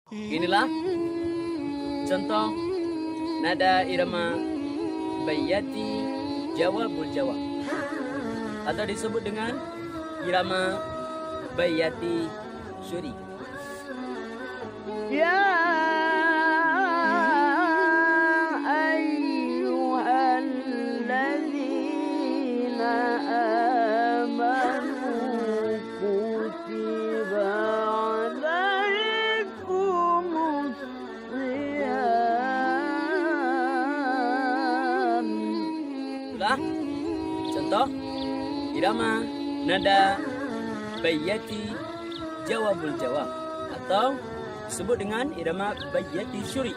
Inilah contoh nada irama Bayyati Jawabul Jawab, atau disebut dengan irama Bayyati Syuri. Ya ayyuhalladzina amanu kutiba alaikumus shiyam. Itulah contoh irama nada Bayyati Jawabul Jawab, atau disebut dengan irama Bayyati Syuri.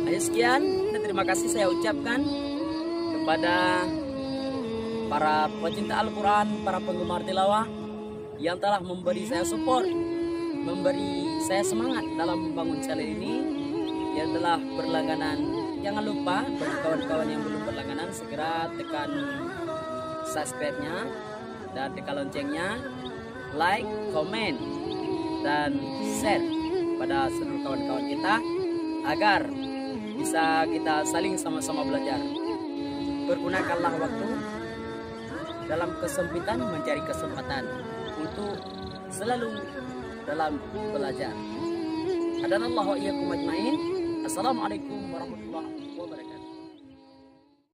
Hanya sekian dan terima kasih saya ucapkan kepada para pecinta Al-Quran, para penggemar tilawah yang telah memberi saya support, memberi saya semangat dalam membangun channel ini yang telah berlangganan. Jangan lupa bagi kawan-kawan yang belum berlangganan, segera tekan subscribe-nya dan tekan loncengnya, like, komen, dan share pada seluruh kawan-kawan kita agar bisa kita saling sama-sama belajar. Pergunakanlah waktu dalam kesempitan mencari kesempatan untuk selalu dalam belajar. Hadanallahu wa iyyakum ajmain. Assalamualaikum warahmatullahi wabarakatuh.